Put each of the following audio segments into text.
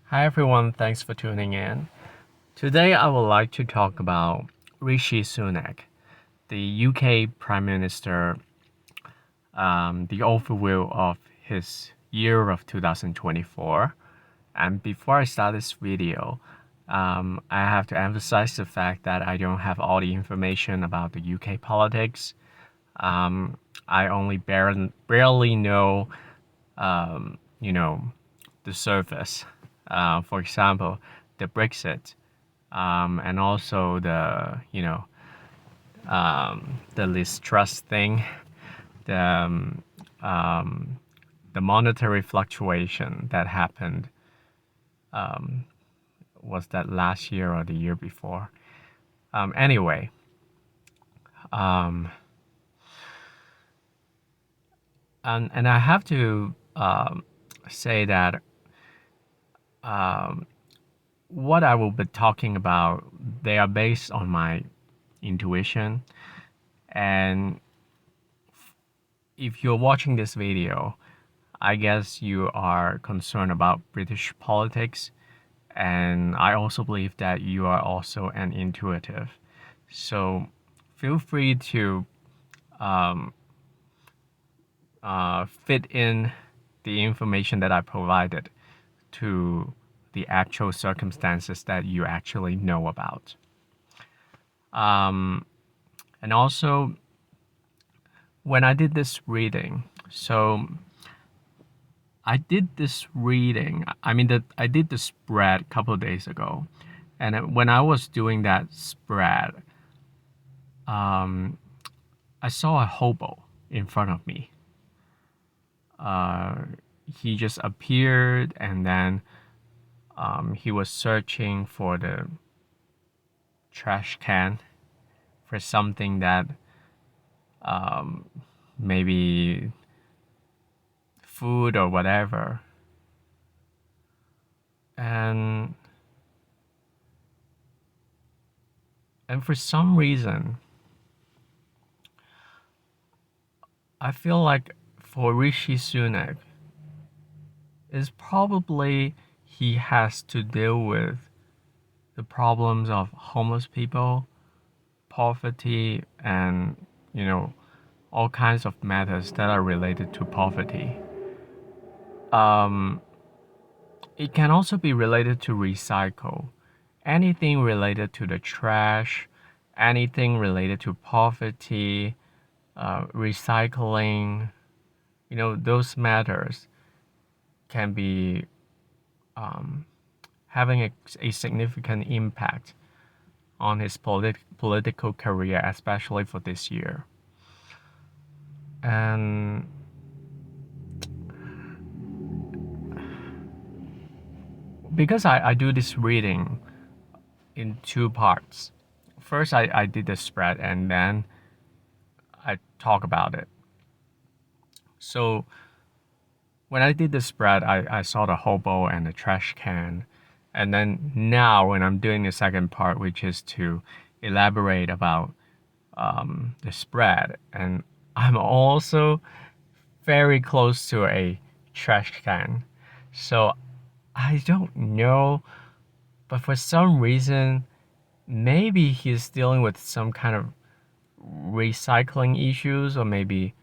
Hi everyone, thanks for tuning in. Today I would like to talk about Rishi Sunak, the UK Prime Minister, the overview of his year of 2024. And before I start this video, I have to emphasize the fact that I don't have all the information about the UK politics. I only barely know, the surface. For example, the Brexit, and also the Liz Truss thing, the the monetary fluctuation that happened. Was that last year or the year before? Anyway, um, and I have to say that um, what I will be talking about, they are based on my intuition. And if you're watching this video, I guess you are concerned about British politics, and I also believe that you are also an intuitive. So feel free to um, fit in the information that I provided to the actual circumstances that you actually know about. And also, when I did this reading, I did this reading. I did the spread a couple of days ago, and when I was doing that spread, um, I saw a hobo in front of me. Uh, he just appeared, and then he was searching for the trash can for something that um, maybe food or whatever. And for some reason, I feel like for Rishi Sunak, is probably he has to deal with the problems of homeless people, poverty, and all kinds of matters that are related to poverty. Um, it can also be related to recycle. Anything related to the trash, anything related to poverty, recycling, those matters can be having a significant impact on his political career, especially for this year. And because I do this reading in two parts. First, I did the spread, and then I talk about it. So when I did the spread, I saw the hobo and the trash can. And then now, when I'm doing the second part, which is to elaborate about the spread, and I'm also very close to a trash can. So I don't know, but for some reason, maybe he's dealing with some kind of recycling issues, or maybe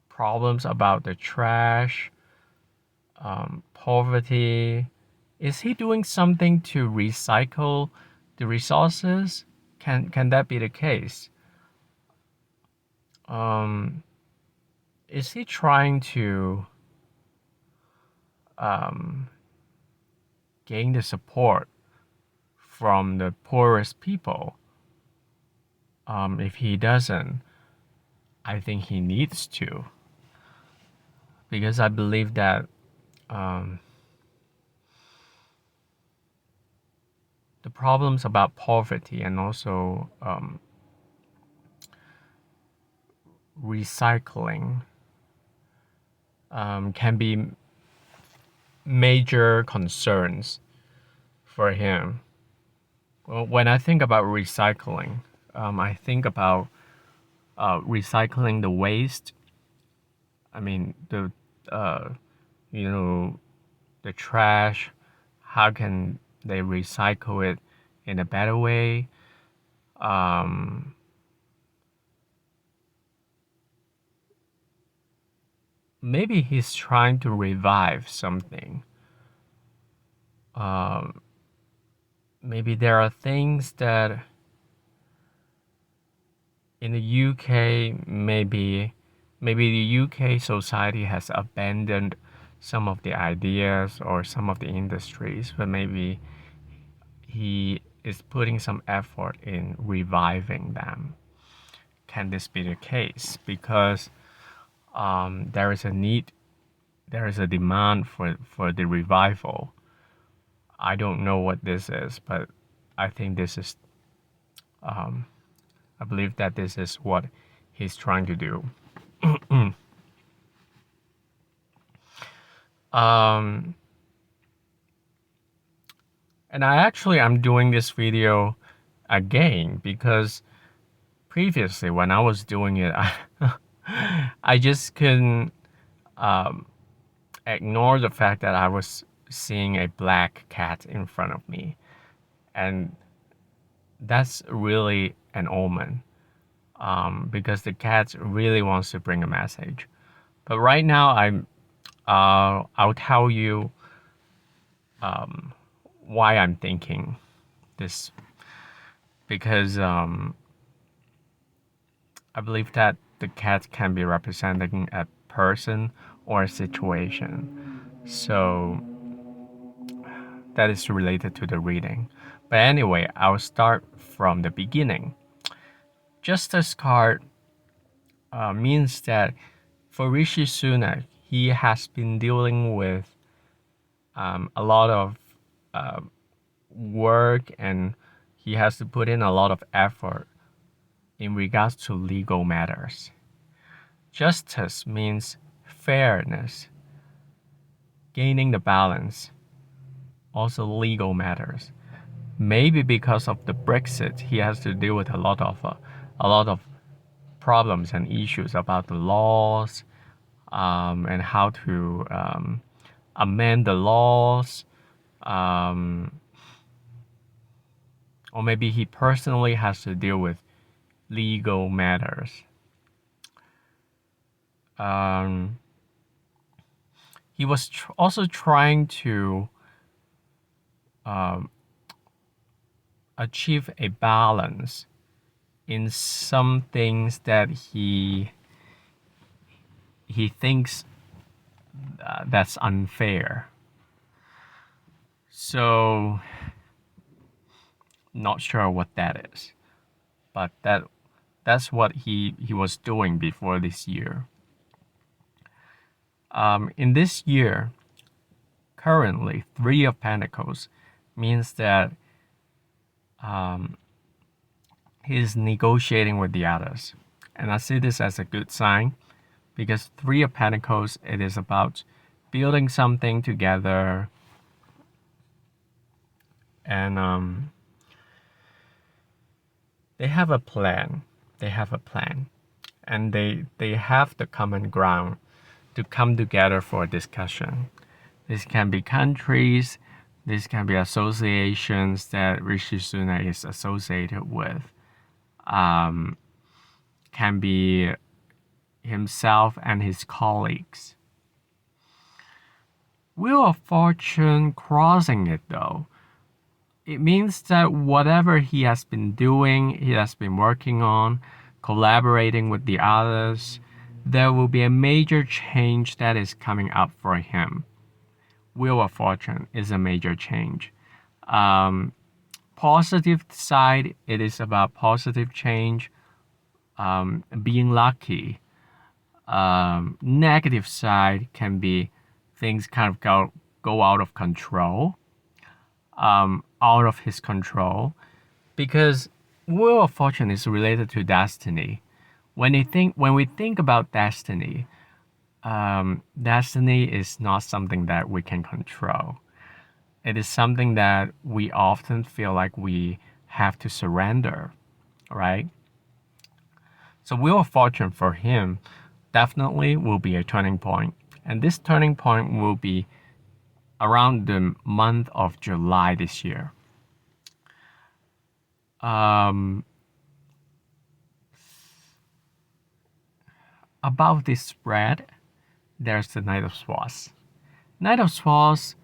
problems about the trash, poverty. Is he doing something to recycle the resources? Can that be the case? Um, is he trying to um, gain the support from the poorest people? If he doesn't, I think he needs to, because I believe that um, the problems about poverty and also recycling can be major concerns for him. Well, when I think about recycling, I think about recycling the waste. I mean, the uh, you know the trash, how can they recycle it in a better way. Maybe he's trying to revive something. Maybe there are things that in the UK, maybe the UK society has abandoned some of the ideas or some of the industries, but maybe he is putting some effort in reviving them. Can this be the case? Because there is a need, there is a demand for the revival. I don't know what this is, but I think this is, I believe that this is what he's trying to do. And I'm doing this video again because previously when I was doing it, I just couldn't ignore the fact that I was seeing a black cat in front of me. And that's really an omen, because the cat really wants to bring a message. But right now, I'll tell you why I'm thinking this, because I believe that the cat can be representing a person or a situation. So that is related to the reading. But anyway, I'll start from the beginning. Justice card means that for Rishi Sunak, he has been dealing with a lot of work, and he has to put in a lot of effort in regards to legal matters. Justice means fairness, gaining the balance, also legal matters. Maybe because of the Brexit, he has to deal with a lot of problems and issues about the laws, and how to amend the laws, or maybe he personally has to deal with legal matters. He was also trying to achieve a balance in some things that he thinks that's unfair. So, not sure what that is, but that's what he was doing before this year. In this year, currently, 3 of Pentacles means that he's negotiating with the others. And I see this as a good sign, because 3 of Pentacles, it is about building something together, and they have a plan. And they have the common ground to come together for a discussion. This can be countries, this can be associations that Rishi Sunak is associated with. Can be himself and his colleagues. Wheel of Fortune crossing it though. It means that whatever he has been doing, he has been working on, collaborating with the others, there will be a major change that is coming up for him. Wheel of Fortune is a major change. Positive side, it is about positive change, being lucky. Negative side can be things kind of go out of control, out of his control, because Wheel of Fortune is related to destiny. When we think about destiny, destiny is not something that we can control. It is something that we often feel like we have to surrender, right? So Wheel of Fortune for him definitely will be a turning point. And this turning point will be around the month of July this year. Um, Above this spread, there's the Knight of Swords. Knight of Swords,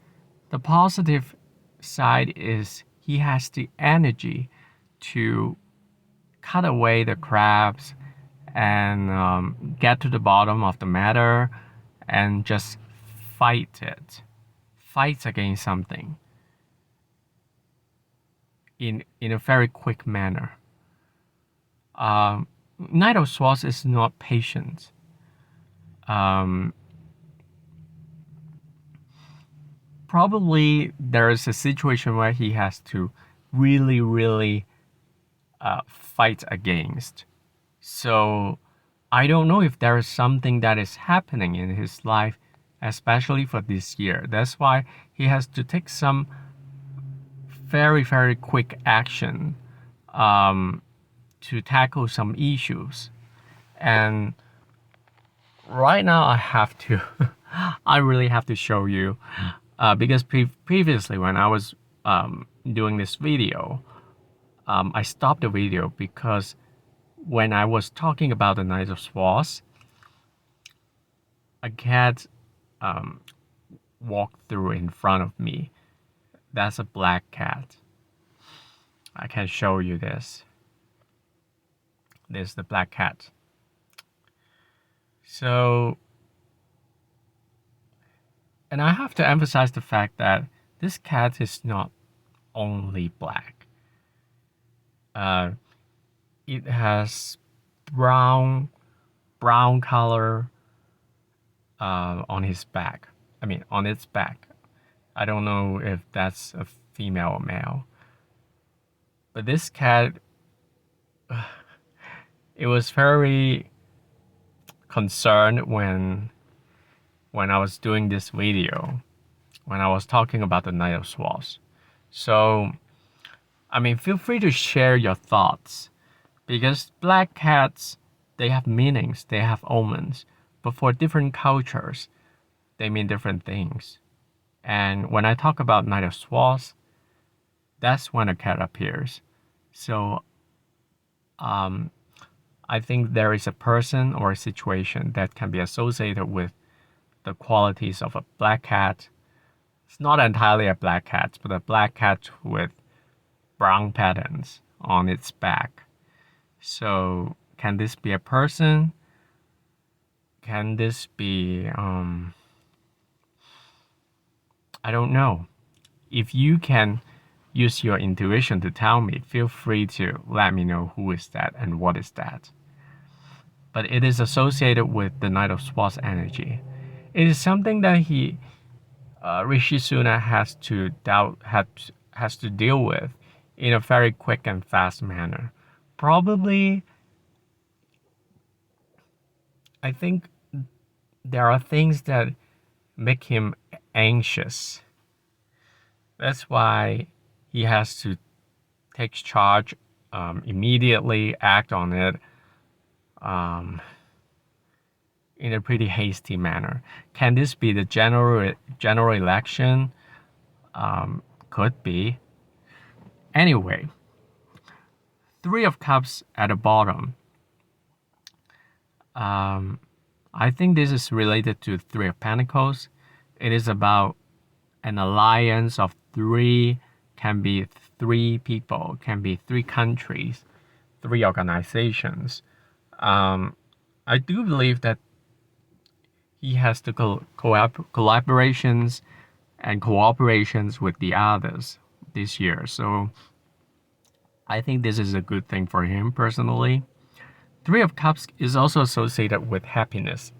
the positive side is he has the energy to cut away the crabs and get to the bottom of the matter and just fight against something in a very quick manner. Knight of Swords is not patient. Um, Probably there is a situation where he has to really fight against. So I don't know if there is something that is happening in his life, especially for this year. That's why he has to take some very quick action to tackle some issues. And right now I have to, I really have to show you because previously when I was doing this video, I stopped the video because when I was talking about the Knight of Swords, a cat walked through in front of me. That's a black cat. I can show you this. This is the black cat. So, and I have to emphasize the fact that this cat is not only black. It has brown color on his back. I mean, on its back. I don't know if that's a female or male. But this cat, it was very concerned when I was doing this video, when I was talking about the Knight of Swords. So, I mean, feel free to share your thoughts because black cats, they have meanings, they have omens, but for different cultures, they mean different things. And when I talk about Knight of Swords, that's when a cat appears. So, I think there is a person or a situation that can be associated with the qualities of a black cat. It's not entirely a black cat, but a black cat with brown patterns on its back. So, can this be a person? Can this be, I don't know. If you can use your intuition to tell me, feel free to let me know who is that and what is that. But it is associated with the Knight of Swords energy. It is something that Rishi Sunak has to deal with in a very quick and fast manner. Probably, I think there are things that make him anxious. That's why he has to take charge immediately, act on it in a pretty hasty manner. Can this be the general election? Could be. Anyway, Three of Cups at the bottom. I think this is related to Three of Pentacles. It is about an alliance of three, can be three people, can be three countries, three organizations. I do believe that he has the collaborations and cooperations with the others this year. So I think this is a good thing for him personally. Three of Cups is also associated with happiness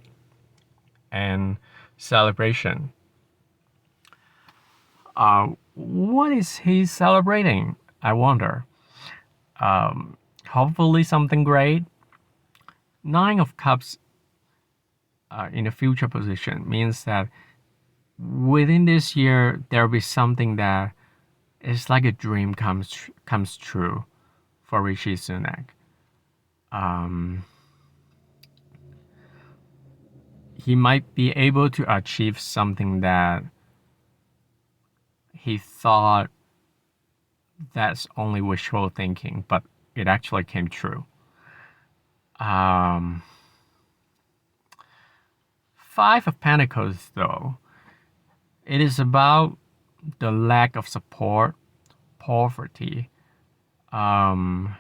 and celebration. What is he celebrating? I wonder. Hopefully something great. Nine of Cups in a future position means that within this year there will be something that is like a dream comes true for Rishi Sunak. He might be able to achieve something that he thought that's only wishful thinking, but it actually came true. Um, Five of Pentacles, though, it is about the lack of support, poverty. Um,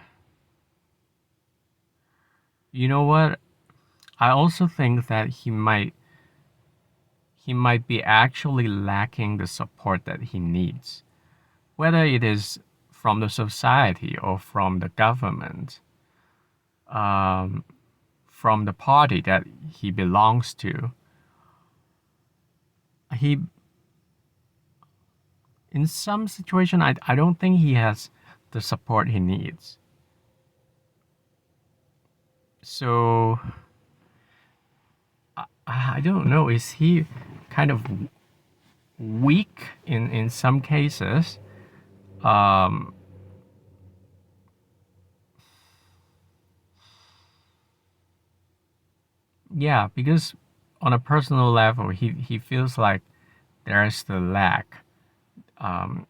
you know what? I also think that he might be actually lacking the support that he needs, whether it is from the society or from the government, um, from the party that he belongs to. He, in some situation, I don't think he has the support he needs. So I don't know. Is he kind of weak in some cases? Um, yeah, because on a personal level, he feels like there is the um,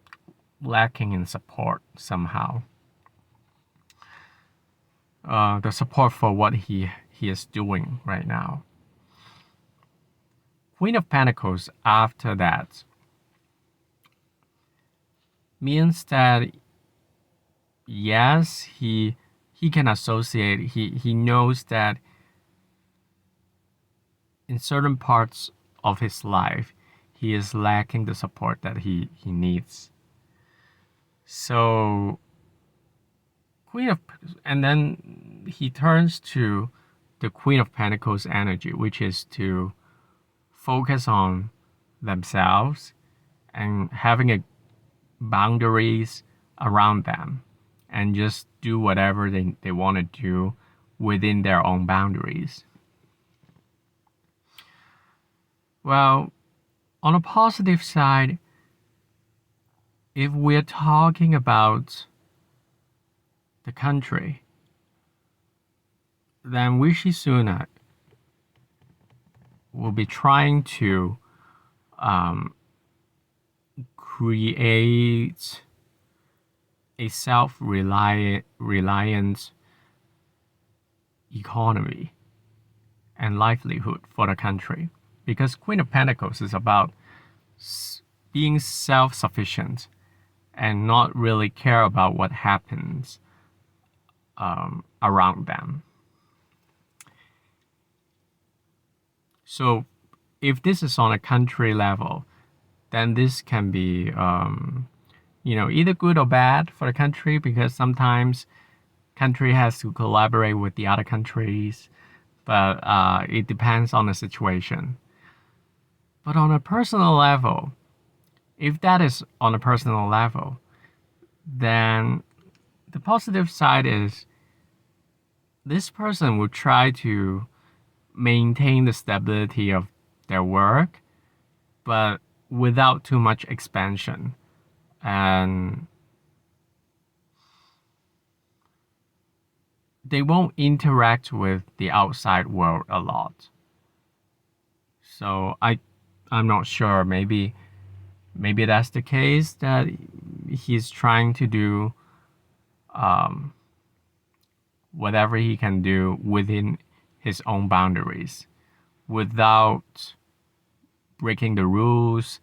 lacking in support somehow. The support for what he is doing right now. Queen of Pentacles after that means that yes, he can associate. He knows that in certain parts of his life, he is lacking the support that he needs. So Queen of, and then he turns to the Queen of Pentacles energy, which is to focus on themselves and having a boundaries around them and just do whatever they want to do within their own boundaries. Well, on a positive side, if we're talking about the country, then Rishi Sunak will be trying to create a self-reliant economy and livelihood for the country. Because Queen of Pentacles is about being self-sufficient and not really care about what happens around them. So if this is on a country level, then this can be either good or bad for the country, because sometimes country has to collaborate with the other countries, but it depends on the situation. But on a personal level, if that is on a personal level, then the positive side is this person will try to maintain the stability of their work, but without too much expansion. And they won't interact with the outside world a lot. So I'm not sure. Maybe that's the case, that he's trying to do whatever he can do within his own boundaries without breaking the rules,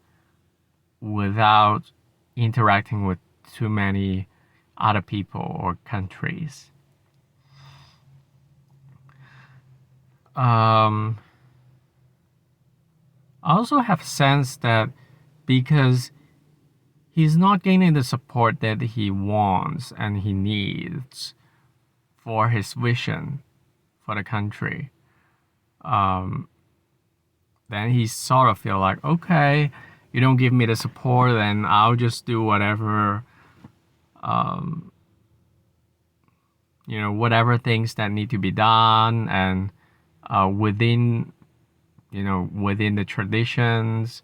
without interacting with too many other people or countries. I also have sense that because he's not gaining the support that he wants and he needs for his vision for the country, then he sort of feel like, okay, you don't give me the support, then I'll just do whatever, whatever things that need to be done, and within the traditions,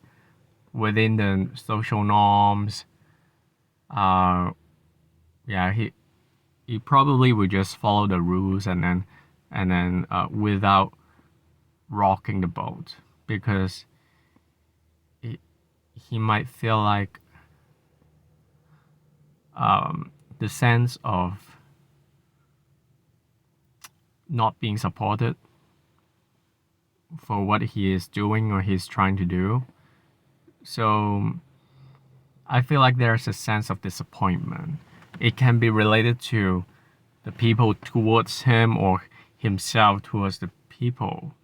within the social norms. Yeah, he probably would just follow the rules and then without rocking the boat, because he might feel like the sense of not being supported for what he is doing or he's trying to do. So I feel like there's a sense of disappointment. It can be related to the people towards him or himself towards the people.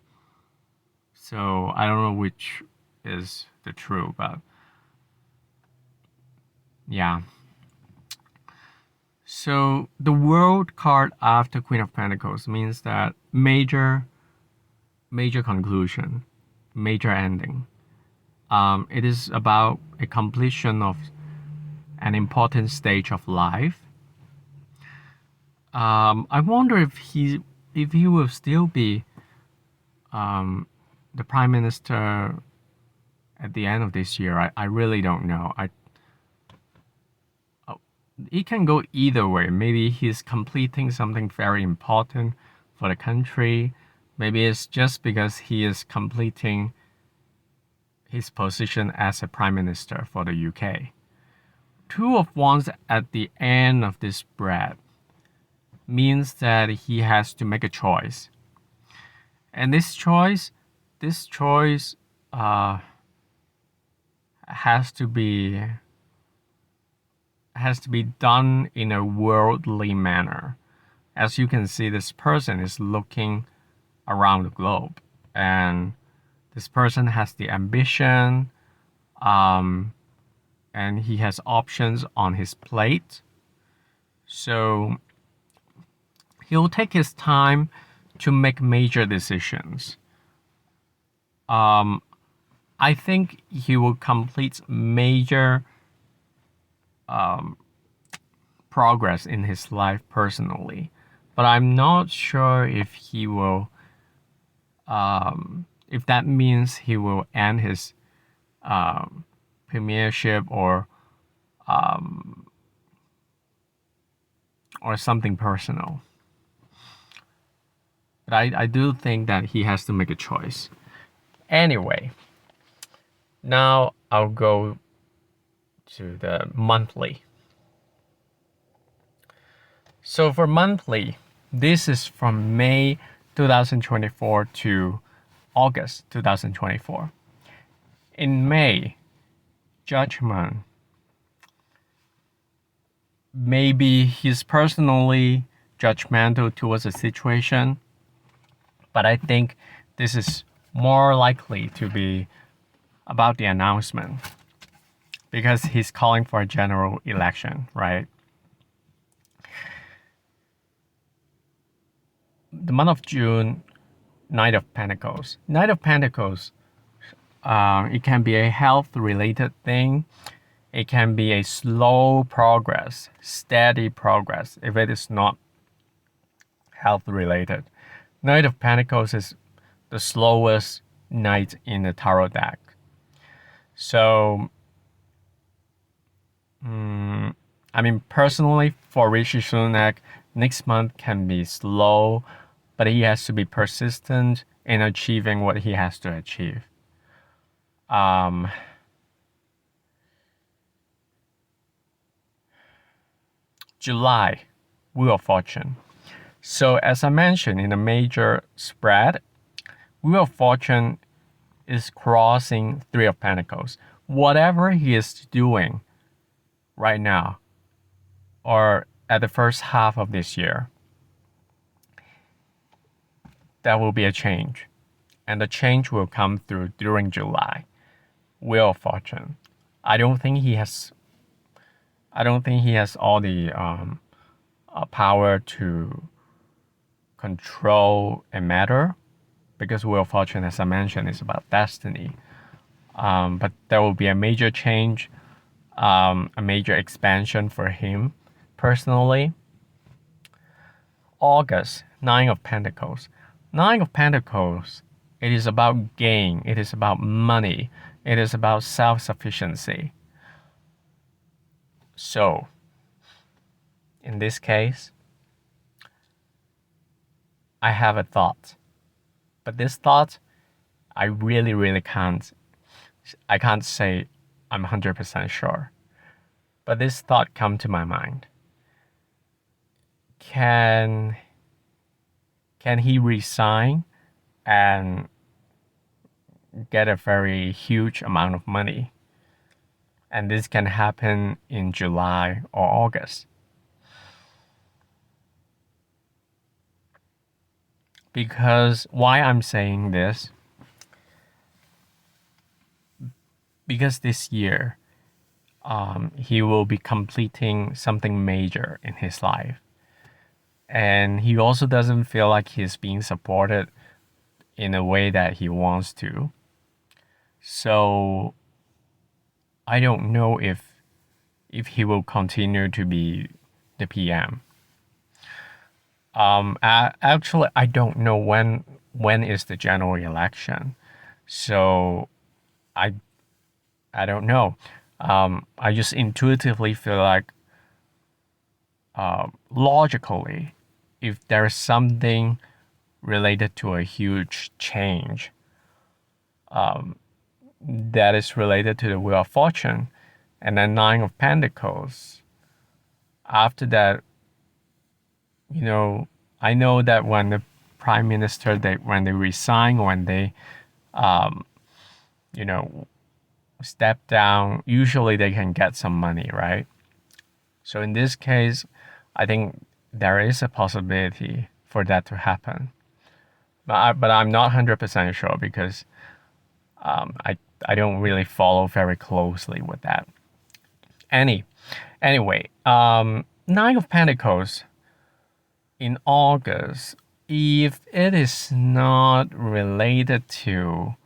So I don't know which is the true, but yeah. So the World card after Queen of Pentacles means that major conclusion, major ending. It is about a completion of an important stage of life. I wonder if he will still be the prime minister at the end of this year. I really don't know. It can go either way. Maybe he's completing something very important for the country. Maybe it's just because he is completing his position as a prime minister for the UK. Two of Wands at the end of this spread means that he has to make a choice. And this choice has to be done in a worldly manner. As you can see, this person is looking around the globe, and this person has the ambition, and he has options on his plate. So he'll take his time to make major decisions. I think he will complete major progress in his life personally, but I'm not sure if he will. If that means he will end his premiership or something personal. But I do think that he has to make a choice. Anyway, now I'll go to the monthly. So for monthly, this is from May 2024 to August 2024. In May, Judgment. Maybe he's personally judgmental towards a situation, but I think this is more likely to be about the announcement because he's calling for a general election, right? The month of June, Knight of Pentacles. Knight of Pentacles, it can be a health-related thing. It can be a slow progress, steady progress, if it is not health-related. Knight of Pentacles is the slowest knight in the tarot deck. So, personally, for Rishi Sunak, next month can be slow, but he has to be persistent in achieving what he has to achieve. July, Wheel of Fortune. So as I mentioned in a major spread, Wheel of Fortune is crossing Three of Pentacles. Whatever he is doing right now, or at the first half of this year, there will be a change. And the change will come through during July. Wheel of Fortune. I don't think he has all the power to control a matter, because Wheel of Fortune, as I mentioned, is about destiny. But there will be a major change, a major expansion for him personally. August, Nine of Pentacles. Nine of Pentacles, it is about gain, it is about money, it is about self-sufficiency. So, in this case, I have a thought. But this thought, I really can't say I'm 100% sure. But this thought come to my mind. Can he resign and get a very huge amount of money? And this can happen in July or August. Because why I'm saying this? Because this year, he will be completing something major in his life. And he also doesn't feel like he's being supported in a way that he wants to. So I don't know if he will continue to be the PM. Actually, I don't know when is the general election, so I don't know. I just intuitively feel like, logically, if there's something related to a huge change, that is related to the Wheel of Fortune, and then Nine of Pentacles. After that, I know that when the prime minister, when they resign, when they, step down, usually they can get some money, right? So in this case, I think there is a possibility for that to happen. But I'm not 100% sure because I don't really follow very closely with that. Anyway, Nine of Pentacles in August, if it is not related to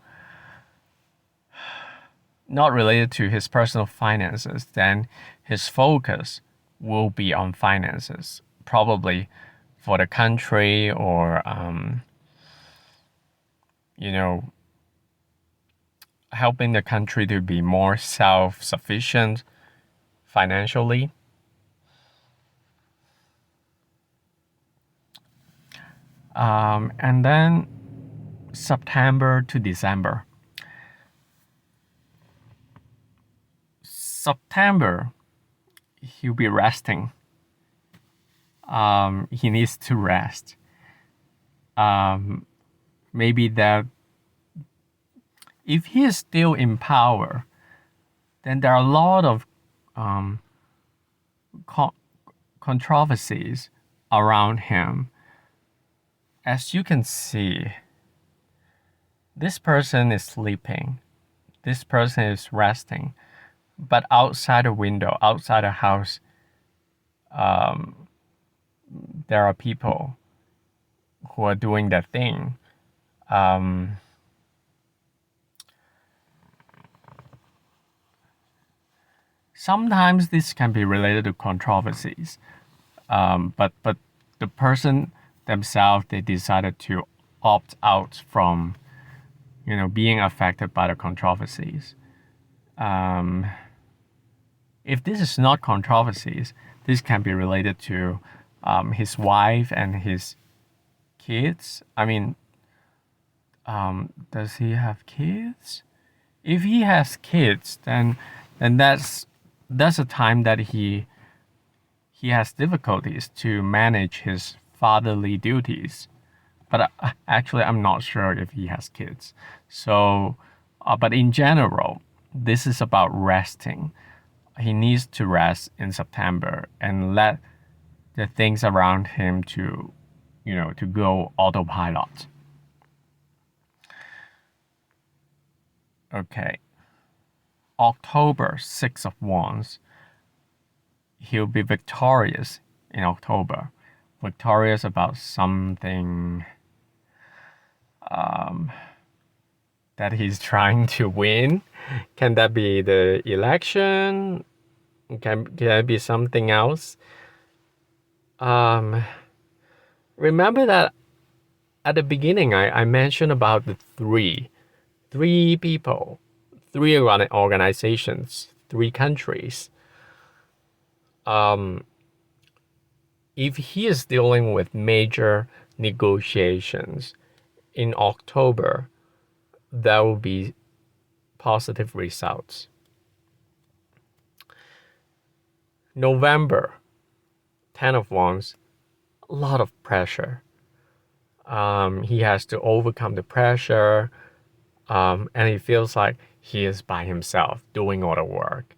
his personal finances, then his focus will be on finances, probably for the country, or helping the country to be more self-sufficient financially. And then September to December. September, he'll be resting. He needs to rest. Maybe that if he is still in power, then there are a lot of controversies around him. As you can see, this person is sleeping. This person is resting. But outside the window, outside the house, there are people who are doing their thing. Sometimes this can be related to controversies, but the person themselves, they decided to opt out from being affected by the controversies. If this is not controversies, this can be related to his wife and his kids. I mean, does he have kids? If he has kids, then that's a time that he has difficulties to manage his fatherly duties. But actually, I'm not sure if he has kids. So, but in general, this is about resting. He needs to rest in September and let the things around him to go autopilot. Okay. October, Six of Wands. He'll be victorious in October. Victorious about something that he's trying to win. Can that be the election? Can it be something else? Remember that at the beginning I mentioned about the three people, 3 organizations, 3 countries. If he is dealing with major negotiations in October, there will be positive results. November, Ten of Wands, a lot of pressure. He has to overcome the pressure, and he feels like he is by himself doing all the work.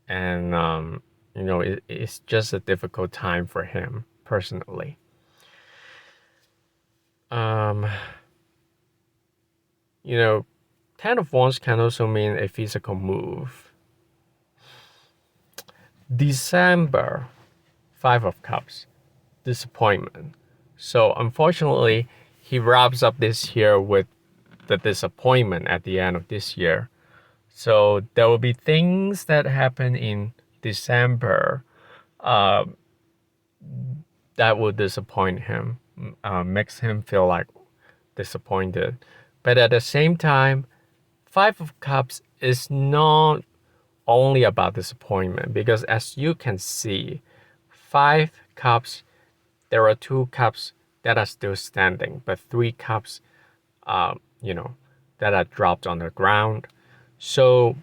And, it's just a difficult time for him personally. Um, you know, Ten of Wands can also mean a physical move. December, Five of Cups, disappointment. So unfortunately, he wraps up this year with the disappointment at the end of this year. So there will be things that happen in December uh, that will disappoint him, makes him feel like disappointed. But at the same time, Five of Cups is not only about disappointment, because as you can see, Five Cups, there are two cups that are still standing, but three cups, uh, you know, that are dropped on the ground. So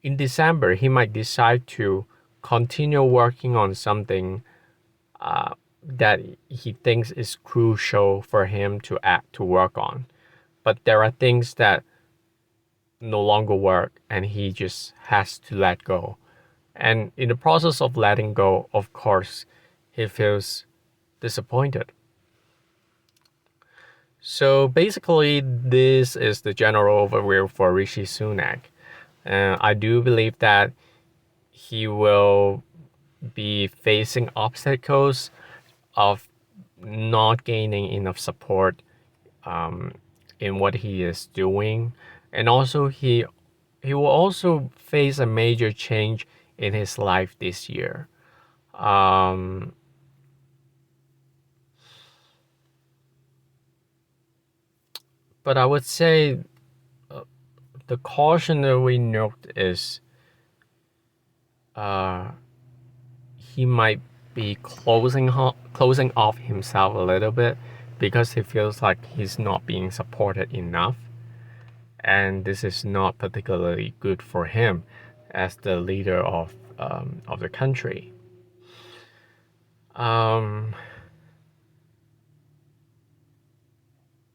in December, he might decide to continue working on something that he thinks is crucial for him to work on. But there are things that no longer work, and he just has to let go. And in the process of letting go, of course, he feels disappointed. So basically, this is the general overview for Rishi Sunak. I do believe that he will be facing obstacles of not gaining enough support um, in what he is doing, and also he will also face a major change in his life this year. Um, but I would say the cautionary note is uh, he might be closing off himself a little bit because he feels like he's not being supported enough, and this is not particularly good for him as the leader of the country. Um,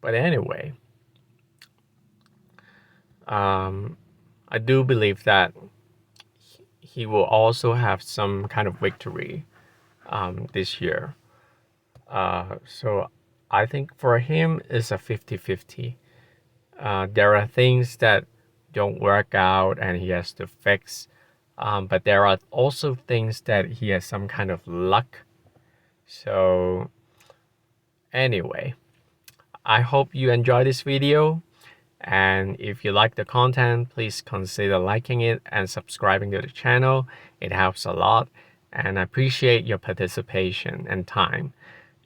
but anyway, I do believe that he will also have some kind of victory this year. So I think for him it's a 50-50. There are things that don't work out and he has to fix. But there are also things that he has some kind of luck. So anyway, I hope you enjoy this video. And if you like the content, please consider liking it and subscribing to the channel. It helps a lot. And I appreciate your participation and time.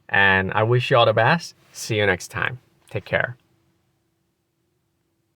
And I wish you all the best. See you next time. Take care.